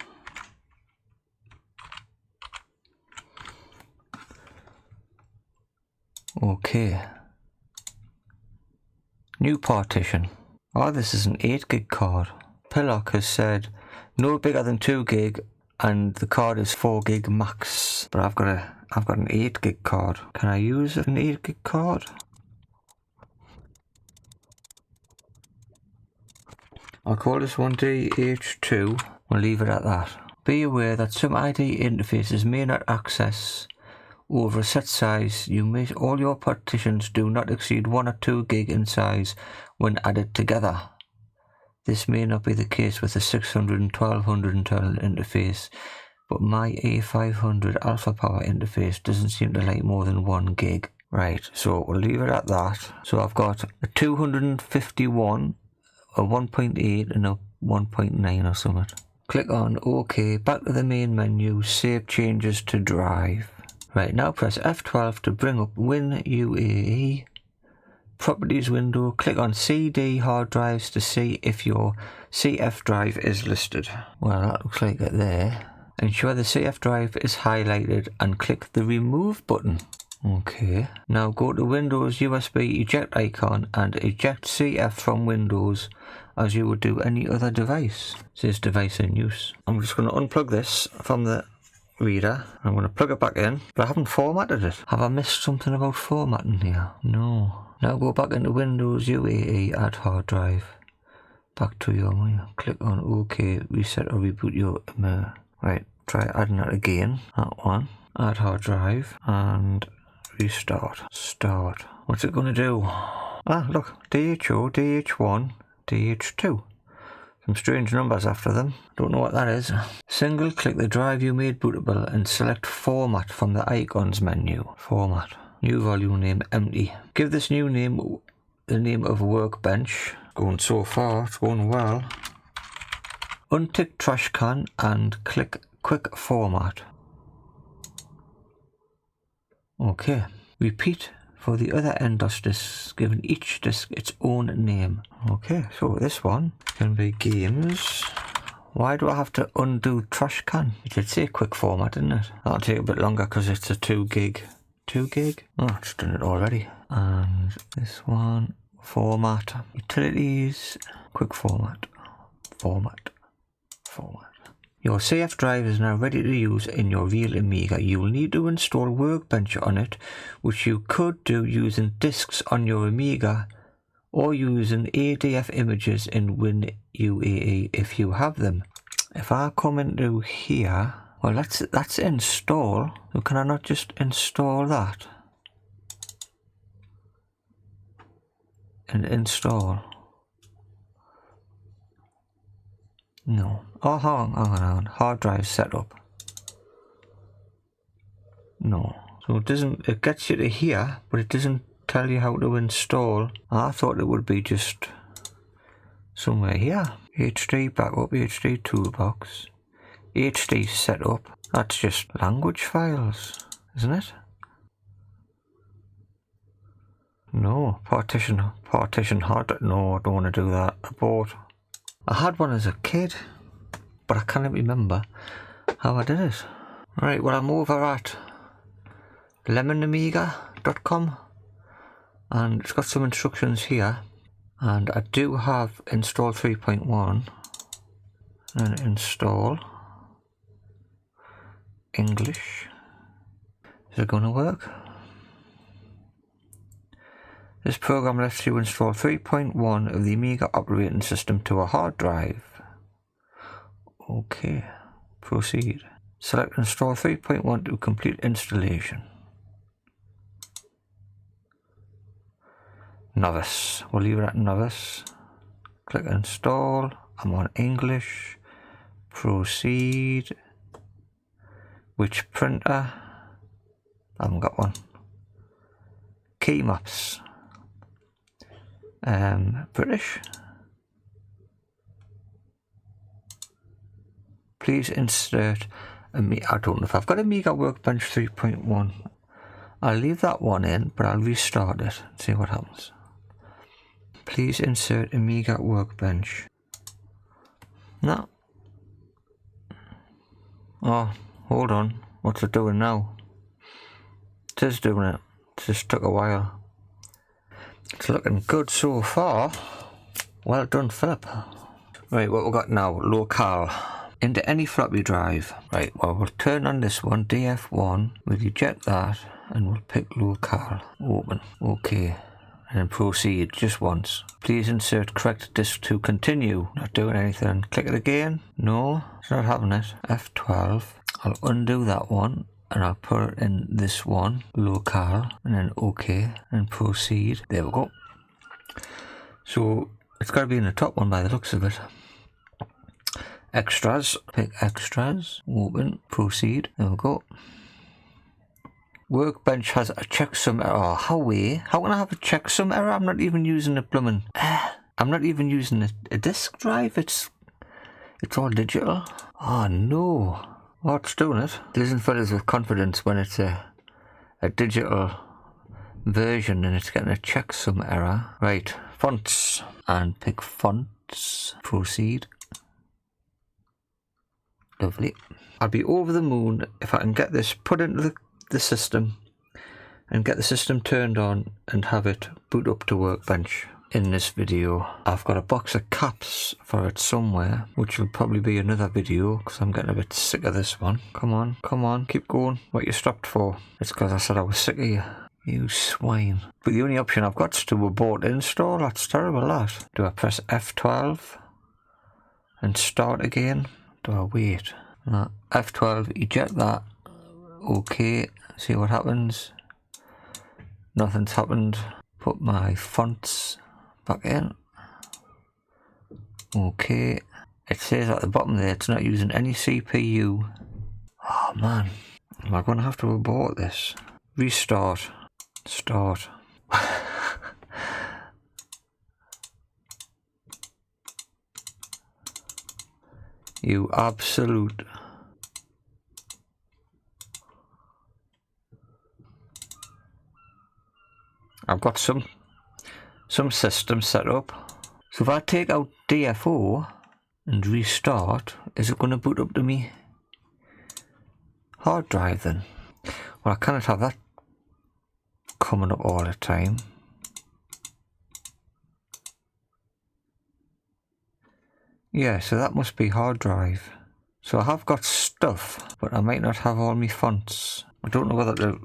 Okay. New partition. Oh, this is an 8 gig card. Pillock has said no bigger than 2 gig and the card is 4 gig max. But I've got an 8 gig card. Can I use an 8 gig card? I'll call this one DH2. We'll leave it at that. Be aware that some ID interfaces may not access over a set size. All your partitions do not exceed 1 or 2 gig in size when added together. This may not be the case with the 600 and 1200 internal interface, but my A500 Alpha Power interface doesn't seem to like more than 1 gig. Right, so we'll leave it at that. So I've got a 251, a 1.8 and a 1.9 or something. Click on OK, back to the main menu, save changes to drive. Right, now press F12 to bring up WinUAE. Properties window, click on CD hard drives to see if your CF drive is listed. Well, that looks like it there. Ensure the CF drive is highlighted and click the remove button. Okay, now go to Windows USB eject icon and eject CF from Windows as you would do any other device. It says device in use. I'm just going to unplug this from the reader. I'm going to plug it back in, but I haven't formatted it. Have I missed something about formatting here? No. Now go back into Windows UAE, add hard drive. Back to your menu. Click on OK, reset or reboot your right, try adding that again. That one. Add hard drive and restart. Start. What's it going to do? Ah, look. DHO, DH1, DH2. Some strange numbers after them. Don't know what that is. Single click the drive you made bootable and select Format from the icons menu. Format. New volume name empty. Give this new name the name of Workbench. Going so far, it's going well. Untick trash can and click Quick Format. Okay. Repeat for the other NDOS disks, giving each disk its own name. Okay, so this one can be games. Why do I have to undo trash can? It did say quick format, didn't it? That'll take a bit longer because it's a 2 gig. 2 gig? Oh, it's done it already. And this one, format, utilities, quick format, format. Your CF drive is now ready to use in your real Amiga. You will need to install Workbench on it, which you could do using disks on your Amiga or using ADF images in WinUAE if you have them. If I come into here, well, that's install. So can I not just install that? And install. No. Oh, hang on. Hard drive setup. No. So it gets you to here, but it doesn't tell you how to install. I thought it would be just somewhere here. HD backup, HD toolbox. HD setup. That's just language files, isn't it? No, partition hard. No, I don't want to do that. I had one as a kid, but I can't remember how I did it. Right, well, I'm over at lemonamiga.com and it's got some instructions here, and I do have install 3.1 and install English. Is it going to work? This program lets you install 3.1 of the Amiga operating system to a hard drive. Okay, proceed. Select install 3.1 to complete installation. Novice. We'll leave it at novice. Click install. I'm on English. Proceed. Which printer? I haven't got one. Key maps. British. Please insert I don't know if I've got Amiga Workbench 3.1. I'll leave that one in, but I'll restart it and see what happens. Please insert Amiga Workbench. No. Oh, hold on. What's it doing now? It is doing it. It just took a while. It's looking good so far. Well done, Philip. Right, what we've got now, locale. Into any floppy drive. Right, well, we'll turn on this one, DF1. We'll eject that and we'll pick locale. Open. Okay. And then proceed just once. Please insert correct disk to continue. Not doing anything. Click it again. No, it's not having it. F12. I'll undo that one and I'll put it in this one, locale, and then OK, and proceed. There we go. So it's got to be in the top one by the looks of it. Extras, pick extras, open, proceed, there we go. Workbench has a checksum error. Oh, how can I have a checksum error? I'm not even using a blooming, I'm not even using a disk drive, it's all digital. Oh no, what's doing it? It isn't filled with confidence when it's a digital version and it's getting a checksum error. Right, fonts, and pick fonts, proceed. Lovely. I'll be over the moon if I can get this put into the system and get the system turned on and have it boot up to Workbench. In this video, I've got a box of caps for it somewhere, which will probably be another video because I'm getting a bit sick of this one. Come on, keep going. What you stopped for? It's because I said I was sick of you. You swine. But the only option I've got is to abort install. That's terrible, that. Do I press F12 and start again? Do I wait? No. F12, eject that. Okay, see what happens. Nothing's happened. Put my fonts back in. Okay. It says at the bottom there it's not using any CPU. Oh man. Am I going to have to abort this? Restart. Start. You absolute. I've got some system set up. So if I take out DFO and restart, is it going to boot up to me hard drive then? Well, I cannot have that coming up all the time. Yeah, so that must be hard drive. So I have got stuff, but I might not have all my fonts. I don't know whether to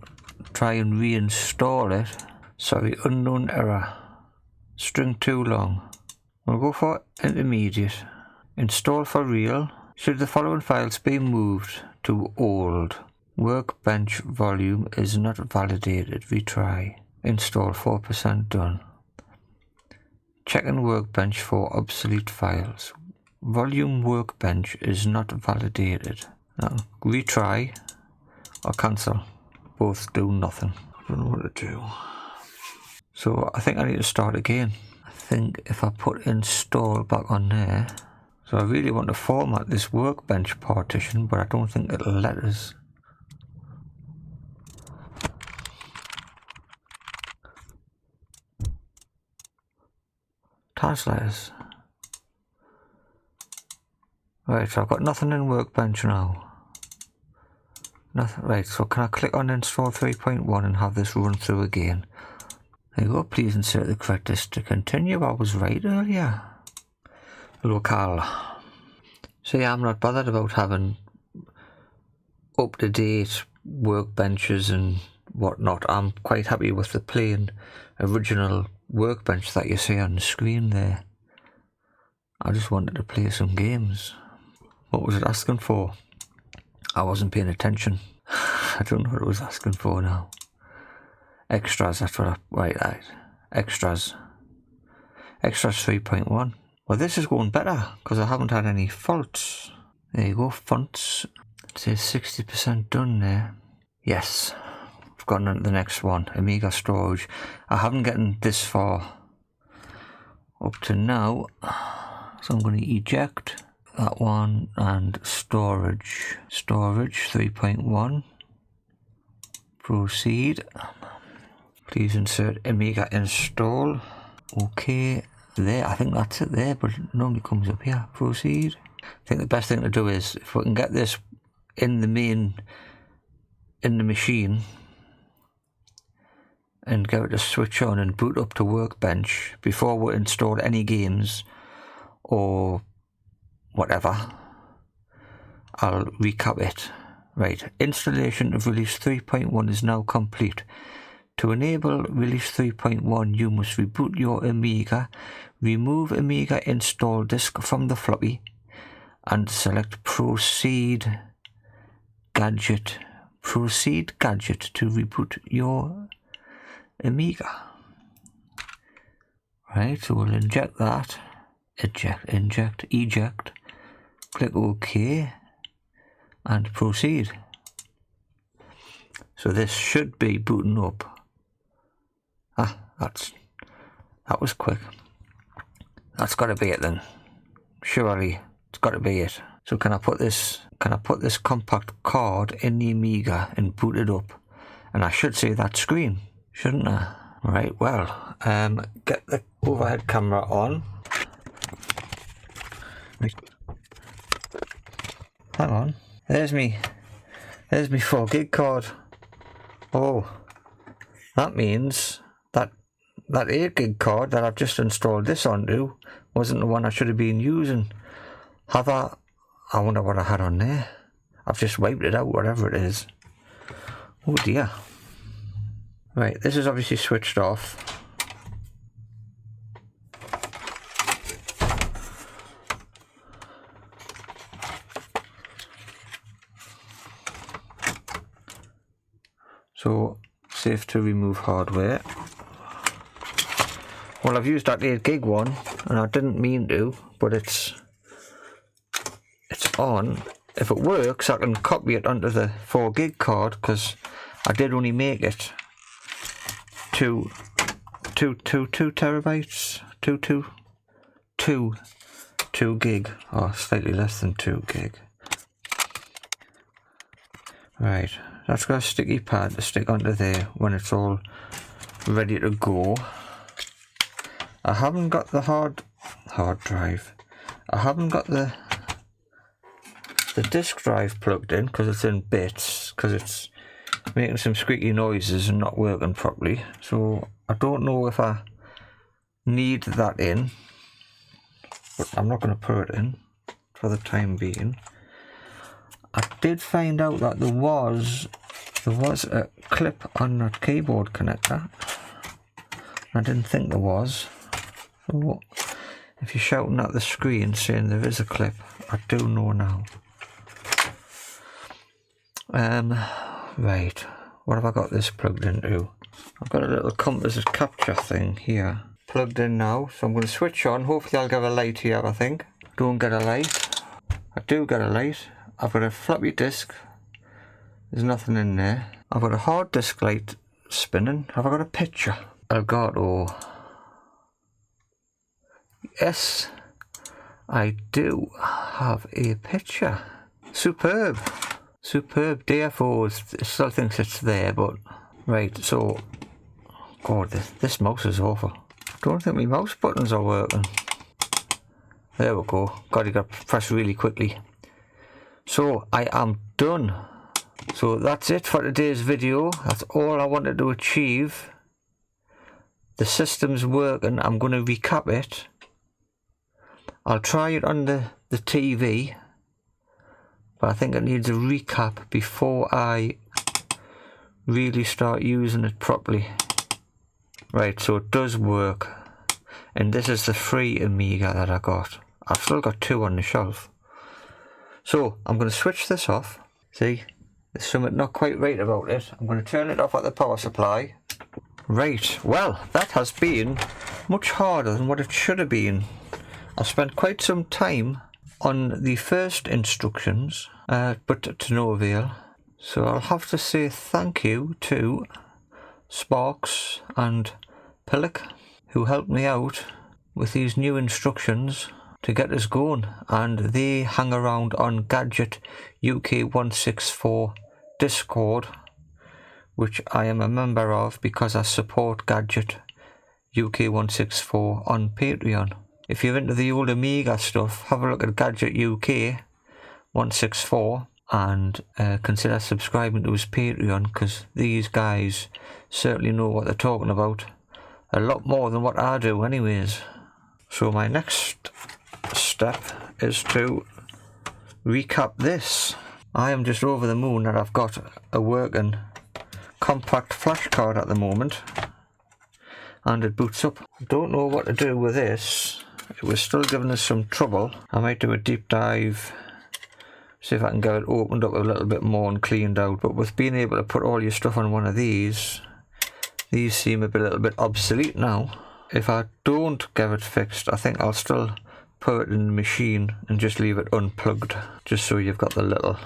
try and reinstall it. Sorry, unknown error. String too long. We'll go for intermediate. Install for real. Should the following files be moved to old? Workbench volume is not validated. Retry. Install 4% done. Checking Workbench for obsolete files. Volume Workbench is not validated. Now, retry or cancel. Both do nothing. I don't know what to do. So I think I need to start again. I think if I put install back on there, So I really want to format this Workbench partition, but I don't think it'll let us. Task letters. Right, so I've got nothing in Workbench now. Nothing. Right, so can I click on install 3.1 and have this run through again? There you go, please insert the correct disk to continue. I was right earlier. Local. So yeah, I'm not bothered about having up-to-date workbenches and whatnot. I'm quite happy with the plain original workbench that you see on the screen there. I just wanted to play some games. What was it asking for? I wasn't paying attention. I don't know what it was asking for now. Extras, that's what right. Extras 3.1. Well, this is going better because I haven't had any faults. There you go, fonts. It says 60% done there. Yes, I've gotten on to the next one, Amiga storage. I haven't gotten this far up to now, so I'm going to eject that one and storage 3.1. Proceed. Please insert Amiga install. Okay, there, I think that's it there, but it normally comes up here. Proceed. I think the best thing to do is, if we can get this in the machine and get it to switch on and boot up to Workbench before we install any games or whatever, I'll recap it. Right, installation of release 3.1 is now complete. To enable release 3.1, you must reboot your Amiga, remove Amiga install disk from the floppy, and select Proceed Gadget. Proceed Gadget to reboot your Amiga. Right, so we'll inject that. Eject. Click OK. And proceed. So this should be booting up. That was quick. That's got to be it then. Surely it's got to be it. So can I put this compact card in the Amiga and boot it up? And I should see that screen, shouldn't I? Right. Well, get the overhead camera on. Hang on. There's me 4 gig card. Oh, that means that 8 gig card that I've just installed this onto wasn't the one I should have been using. I wonder what I had on there. I've just wiped it out, whatever it is. Oh dear. Right, this is obviously switched off. So, safe to remove hardware. Well, I've used that 8 gig one, and I didn't mean to, but it's on. If it works, I can copy it onto the 4 gig card, because I did only make it 2 terabytes, 2 gig, or slightly less than 2 gig. Right, that's got a sticky pad to stick onto there when it's all ready to go. I haven't got the hard drive. I haven't got the disk drive plugged in because it's in bits, because it's making some squeaky noises and not working properly. So I don't know if I need that in, but I'm not going to put it in for the time being. I did find out that there was a clip on that keyboard connector. I didn't think there was. So if you're shouting at the screen saying there is a clip, I do know now. Right, what have I got this plugged into? I've got a little compass capture thing here plugged in now, so I'm going to switch on. Hopefully I'll get a light here. I think don't get a light. I do get a light. I've got a floppy disk. There's nothing in there. I've got a hard disk light spinning. Have I got a picture? Elgato. Yes, I do have a picture. Superb. Superb. DFO still thinks it's there, but... Right, so... God, this mouse is awful. I don't think my mouse buttons are working. There we go. God, you got to press really quickly. So, I am done. So, that's it for today's video. That's all I wanted to achieve. The system's working. I'm going to recap it. I'll try it on the TV. But I think it needs a recap before I really start using it properly. Right, so it does work. And this is the free Amiga that I got. I've still got 2 on the shelf. So, I'm going to switch this off. See, there's something not quite right about it. I'm going to turn it off at the power supply. Right, well, that has been much harder than what it should have been. I spent quite some time on the first instructions, but to no avail. So I'll have to say thank you to Sparks and Pillock, who helped me out with these new instructions to get us going, and they hang around on Gadget UK 164 Discord, which I am a member of because I support Gadget UK 164 on Patreon. If you're into the old Amiga stuff, have a look at Gadget UK 164 and consider subscribing to his Patreon, because these guys certainly know what they're talking about. A lot more than what I do anyways. So my next step is to recap this. I am just over the moon that I've got a working compact flash card at the moment. And it boots up. Don't know what to do with this. It was still giving us some trouble. I might do a deep dive, see if I can get it opened up a little bit more and cleaned out. But with being able to put all your stuff on one of these seem a little bit obsolete now. If I don't get it fixed, I think I'll still put it in the machine and just leave it unplugged, just so you've got the little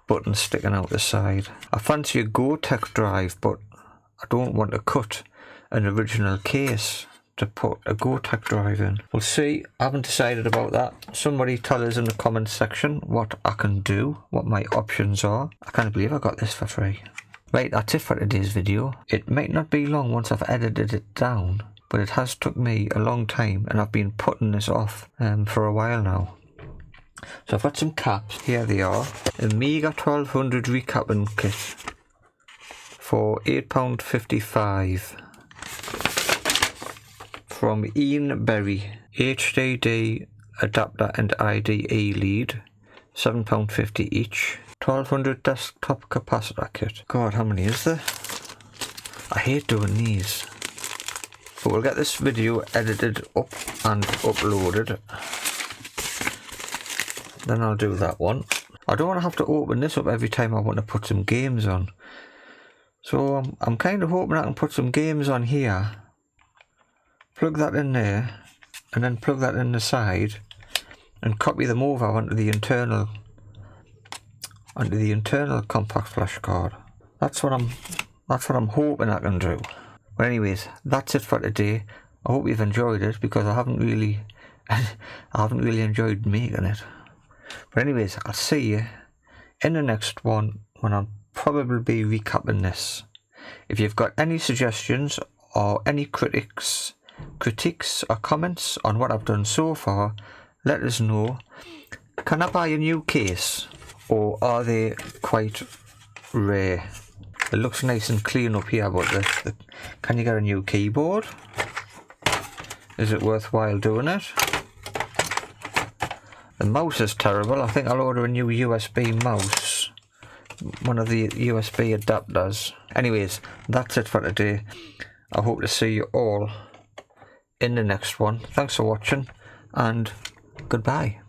button sticking out the side. I fancy a Go-Tech drive, but I don't want to cut an original case to put a Go-Tech drive in. We'll see. I haven't decided about that. Somebody tell us in the comments section what I can do, what my options are. I can't believe I got this for free. Right, that's it for today's video. It might not be long once I've edited it down, but it has took me a long time, and I've been putting this off for a while now. So I've got some caps. Here they are. Amiga 1200 recapping kit for £8.55 from Ian Berry. HDD adapter and IDE lead, £7.50 each. 1200 desktop capacitor kit. God, how many is there? I hate doing these. But we'll get this video edited up and uploaded. Then I'll do that one. I don't want to have to open this up every time I want to put some games on. So I'm kind of hoping I can put some games on here. Plug that in there. And then plug that in the side. And copy them over onto the internal compact flash card. That's what I'm hoping I can do. But anyways, that's it for today. I hope you've enjoyed it, because I haven't really enjoyed making it. But anyways, I'll see you in the next one when I'll probably be recapping this. If you've got any suggestions or any critiques or comments on what I've done so far, let us know. Can I buy a new case, or are they quite rare? It looks nice and clean up here, but can you get a new keyboard? Is it worthwhile doing it? The mouse is terrible. I think I'll order a new USB mouse. One of the USB adapters. Anyways, that's it for today. I hope to see you all in the next one. Thanks for watching, and goodbye.